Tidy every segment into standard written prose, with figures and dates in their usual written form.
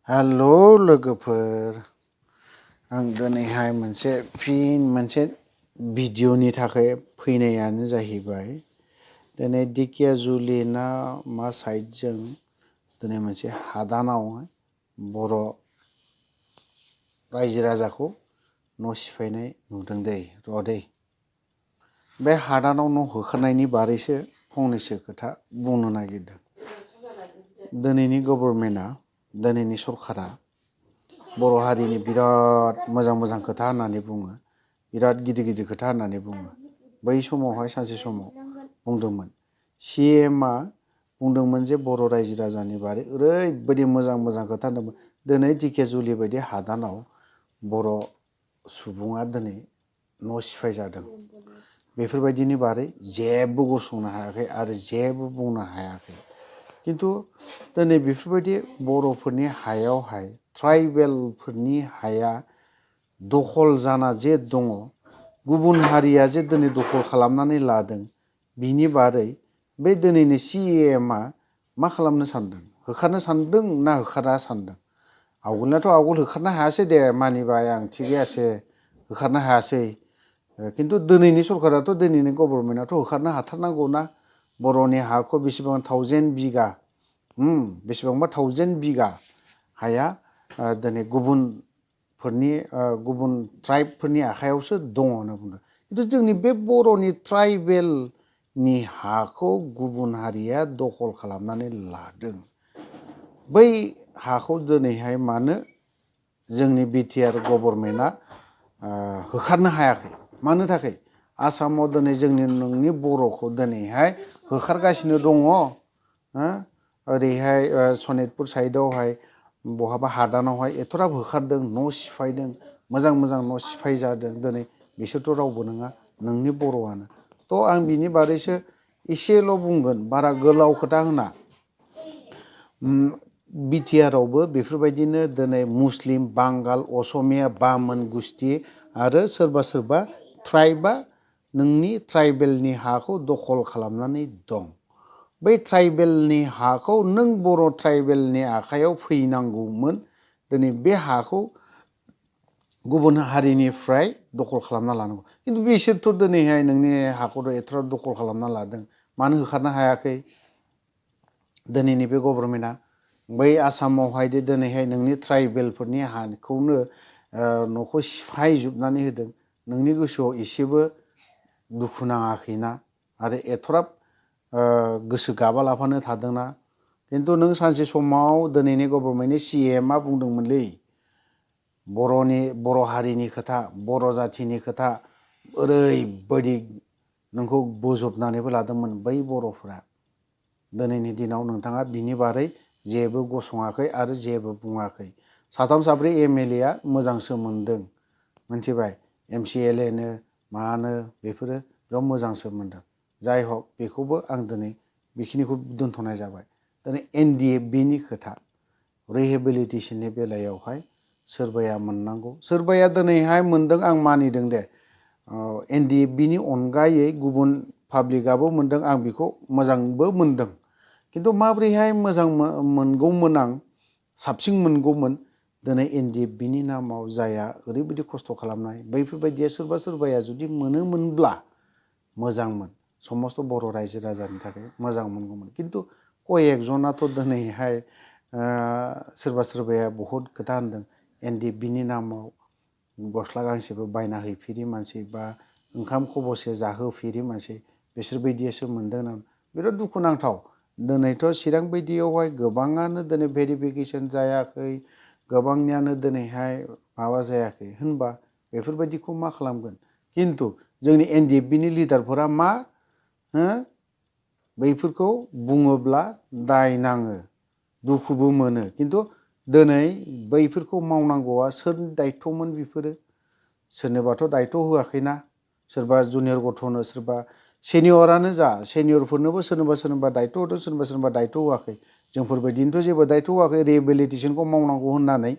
Hello लोगोफोर आं दिनैहाय मोनसे भिडिअनि थाखाय फैनायानो जाहैबाय दिनै दिकियाजुलि ना मा साइडजों दिनै मोनसे हादानाव बर' रायजो राजाखौ न' सिफायनाय नुदों दै बे हादानाव न' होखारनायनि बारैसो फंनैसो खोथा बुंनो नागिरदों। दिनैनि गभर्नमेन्टआ दिनैनि सरकारा बर' हारिनि बिराद मोजां खोथा होननानै बुङो, बिराद गिदिर खोथा होननानै बुङो। बै समावहाय सानसे समाव बुंदोंमोन CMआ बुंदोंमोन जे बर' रायजो राजानि बारै ओरैबायदि मोजां खोथा होनदोंमोन। दिनै दिकियाजुलि बायदि हादानाव बर' सुबुङा दिनै न' सिफाय जादों। बेफोरबायदिनि बारै जेबो गसंनो हायाखै आरो जेबो बुंनो हायाखै। खिन्थु दिनै बेफोरबायदि बर'फोरनि हायावहाय ट्राइबेलफोरनि हाया दखल जाना जे दङ, गुबुन हारिया जे दिनै दखल खालामनानै लादों, बिनि बारै बे दिनैनि CMआ मा खालामनो सानदों? होखारनो सानदों ना होखारा सानदों? आवगोलनाथ' आवगोल होखारनो हायासै दे, मानिबाय आं, थिगैयासै, होखारनो हायासै। खिन्थु दिनैनि सरकाराथ' दिनैनि गभर्नमेन्टआथ' होखारनो हाथारनांगौ ना। बर'नि हाखौ बेसेबां 1000 बिगा बेसेबांबा 1000 बिगा हाया दिनै गुबुन ट्राइबफोरनि आखायावसो दङ होनना बुंदों। खिन्थु जोंनि बे बर'नि ट्राइबेलनि हाखौ गुबुन हारिया दखल खालामनानै लादों। बै हाखौ दिनैहाय मानो जोंनि BTR गभर्नमेन्टआ होखारनो हायाखै? मानो थाखाय? आसामाव दिनै नोंनि बर'खौ दिनैहाय होखारगासिनो दङ। ओरैहाय सनितपुर साइडआवहाय बहाबा हादानावहाय एथ'राब होखारदों, न' सिफायदों, मोजां न' सिफाय जादों। दिनै बिसोरथ' रावबो नङा, नोंनि बर'आनो। थ' आं बिनि बारैसो एसेल' बुंगोन, बारा गोलाव खोथा होना। BTRआवबो बेफोरबायदिनो दिनै मुस्लिम, बांगाल, असमिया, बामोन गुस्थि आरो सोरबा ट्राइबआ नोंनि ट्राइबेलनि हाखौ दखल खालामनानै दं। बै ट्राइबेलनि हाखौ नों बर' ट्राइबेलनि आखायाव फैनांगौमोन। दिनै बे हाखौ गुबुन हारिनिफ्राय दखल खालामना लानांगौ। खिन्थु बिसोरथ' दिनैहाय नोंनि हाखौथ' एथ'राब दखल खालामना लादों, मानो होखारनो हायाखै दिनैनि बे गभर्नमेन्टआ? बै आसामावहाय दिनैहाय नोंनि ट्राइबेलफोरनि हाखौनो न'खौ सिफायजोबनानै होदों, नोंनि गोसोआव एसेबो दुखु नाङाखैना? आरो एथ'राब गोसो गाबालाबानो थादोंना? खिन्थु नों सानसे समाव दिनैनि गभर्नमेन्टनि CMआ बुंदोंमोनलै, बर' हारिनि खोथा, बर' जाथिनि खोथा ओरैबायदि नोंखौ बोजबनानैबो लादोंमोन बै बर'फोरा। दिनैनि दिनाव नोंथाङा बिनि बारै जेबो गसङाखै आरो जेबो बुङाखै। 3 4 MLAआ मोजांसो मोनदों, मिथिबाय? MCLAनो मानो बेफोरो बेयाव मोजांसो मोनदों। जाय हक, बेखौबो आं दिनै बेखिनिखौ दोनथ'नाय जाबाय। दिनै NDFBनि खोथा, रिहेबिलिटेसननि बेलायावहाय सोरबाया मोननांगौ, सोरबाया दिनैहाय मोनदों, आं मानिदों दे। NDFBनि अनगायै गुबुन पाब्लिकआबो मोनदों, आं बेखौ मोजांबो मोनदों। खिन्थु माब्रैहाय मोजां मोनगौमोन, आं साबसिन मोनगौमोन दिनै NDFBनि नामाव जाया ओरैबायदि खस्थ' खालामनाय, बैफोरबायदिया सोरबाया जुदि मोनोमोनब्ला मोजांमोन, समस्त बर' रायजो राजानि थाखाय मोजां मोनगौमोन। खिन्थु कयेकजनाथ' दिनैहाय सोरबाया बहुद खोथा होनदों। NDFBनि नामाव गस्ला गांसेबो बायना हैफेरि मानसि बा ओंखाम खबसे जाहोफेरि मानसि, बिसोरबायदियासो मोनदों होनना। बिराद दुखुनांथाव। दिनैथ' चिरां बायदियावहाय गोबाङानो दिनै भेरिफिकेसन जायाखै, गोबांनियानो दिनैहाय माबा जायाखै होनबा बेफोरबायदिखौ मा खालामगोन? खिन्थु जोंनि NDFBनि लिडारफोरा मा बैफोरखौ बुङोब्ला दाय नाङो, दुखुबो मोनो। खिन्थु दिनै बैफोरखौ मावनांगौआ सोरनि दायथ'मोन? बेफोरो सोरनोबाथ' दायथ' होआखैना? सोरबा जुनियर गथ'नो, सोरबा सेनियरानो जा, सेनियरफोरनोबो सोरनोबा दायथ' होदों, सोरनोबा दायथ' होआखै। जोंफोरबायदिनोथ' जेबो दायथ' होआखै रिहेबिलिटेसनखौ मावनांगौ होननानै।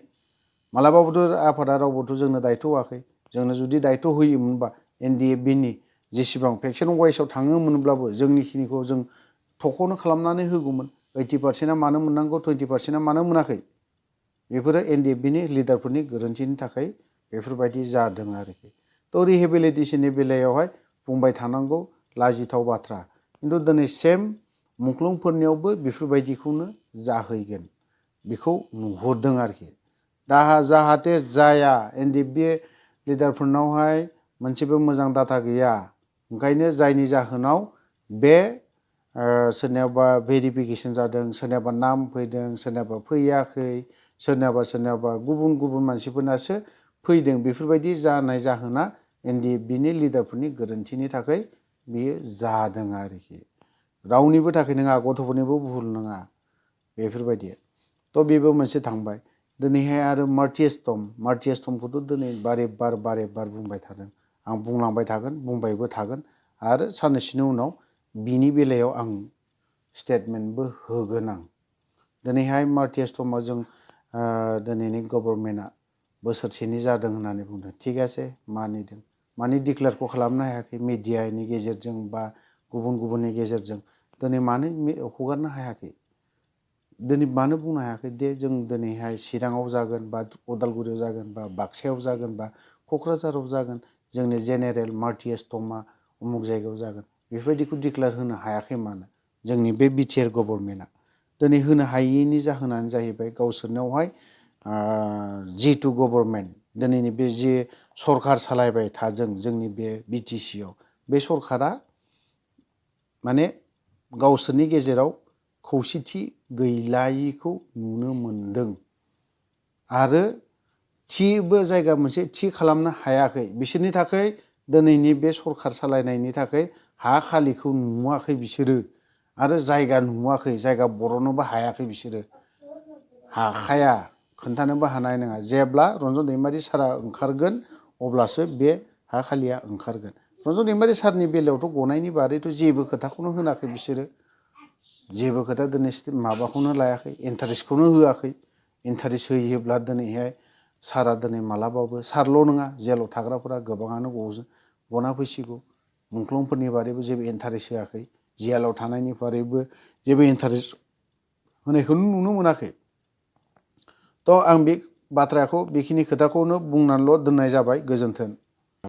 मालाबाबोथ' आफादा रावबोथ' जोंनो दायथ' होआखै। जोंनो जुदि दायथ' होयोमोनबा NDFBनि जेसेबां भेक्सिन वाइसआव थाङोमोनब्लाबो जोंनिखिनिखौ जों थख'नो खालामनानै होगौमोन। 80%आ मानो मोननांगौ, 20%आ मानो मोनाखै? बेफोरो एनडिएफबिनि लिडारफोरनि गोरोन्थिनि थाखाय बेफोरबायदि जादों आरोखि। थ' रिहेबिलिटेसननि बेलायावहाय बुंबाय थानांगौ लाजिथाव बाथ्रा, खिन्थु दिनै सेम मुंख्लंफोरनियावबो बेफोरबायदिखौनो जाहैगोन बेखौ नुहुरदों आरोखि। दा जाहाथे जाया, एनडिएफबि लिडारफोरनावहाय मोनसेबो मोजां डाटा गैया, ओंखायनो जायनि जाहोनाव बे सोरनियावबा भेरिफिकेसन जादों, सोरनियाबा नाम फैदों, सोरनियाबा फैयाखै, सोरनियाबा गुबुन गुबुन मानसिफोरनासो फैदों, बेफोरबायदि जानाय जाहोना एनडिएफबिनि लिडारफोरनि गोरोन्थिनि थाखाय बेयो जादों आरोखि। रावनिबो थाखाय नङा, गथ'फोरनिबो भुल नङा बेफोरबायदि। थ' बेबो मोनसे थांबाय। दिनैहाय आरो मार्टियास्टमखौथ' दिनै बारे बार बुंबाय थादों, आं बुंलांबाय थागोन, बुंबायबो थागोन, आरो साननैसोनि उनाव बिनि बेलायाव आं स्टेटमेन्टबो होगोन आं। दिनैहाय मार्टियास्टमा जों दिनैनि गभर्नमेन्टआ बोसोरसेनि जादों होननानै बुंदों, थिग आसे मानिदों, मानि डिक्लेयारखौ खालामनो हायाखै मिडियानि गेजेरजों बा गुबुननि गेजेरजों, दिनै मानो हगारनो हायाखै, दिनै मानो बुंनो हायाखै दे जों दिनैहाय चिराङाव जागोन बा उदालगुरियाव जागोन बा बाक्सायाव जागोन बा क'क्राझाराव जागोन, जोंनि जेनेरेल मार्टियास्टमा उमुक जायगायाव जागोन, बेफोरबायदिखौ डिक्लेयार होनो हायाखै मानो जोंनि बे बिटिआर गभर्नमेन्टआ? दिनै होनो हायैनि जाहोनानो जाहैबाय गावसोरनावहाय जिथु गभर्नमेन्ट दिनैनि बे जे सरखार सालायबाय थादों जोंनि बे बिटिसिआव, बे सरखारा माने गावसोरनि गेजेराव खौसेथि गैलायिखौ नुनो मोनदों, आरो थिबो जायगा मोनसे थि खालामनो हायाखै। बिसोरनि थाखाय दिनैनि बे सरखार सालायनायनि थाखाय हा खालिखौ नुवाखै बिसोरो, आरो जायगा नुवाखै, जायगा बरननोबो हायाखै बिसोरो, हाखाया, खोन्थानोबो हानाय नङा। जेब्ला रन्जन दैमारि सारा ओंखारगोन अब्लासो बे हा खालिया ओंखारगोन। रन्जन दैमारि सारनि बेलायावथ' गनायनि बारैथ' जेबो खोथाखौनो होनाखै बिसोरो, जेबो खोथा दिनै माबाखौनो लायाखै, इन्टारेस्टखौनो होआखै। इन्टारेस्ट होयोब्ला दिनैहाय सारा दिनै मालाबाबो, सारल' नङा जेलाव थाग्राफोरा गोबाङानो गना फैसिगौ। मुंख्लंफोरनि बारैबो जेबो इन्टारेस्ट होआखै, जेलाव थानायनि बारैबो जेबो इन्टारेस्ट होनायखौनो नुनो मोनाखै। थ' आं बे बाथ्राखौ, बेखिनि खोथाखौनो बुंनानैल' दोननाय जाबाय। गोजोन्थों।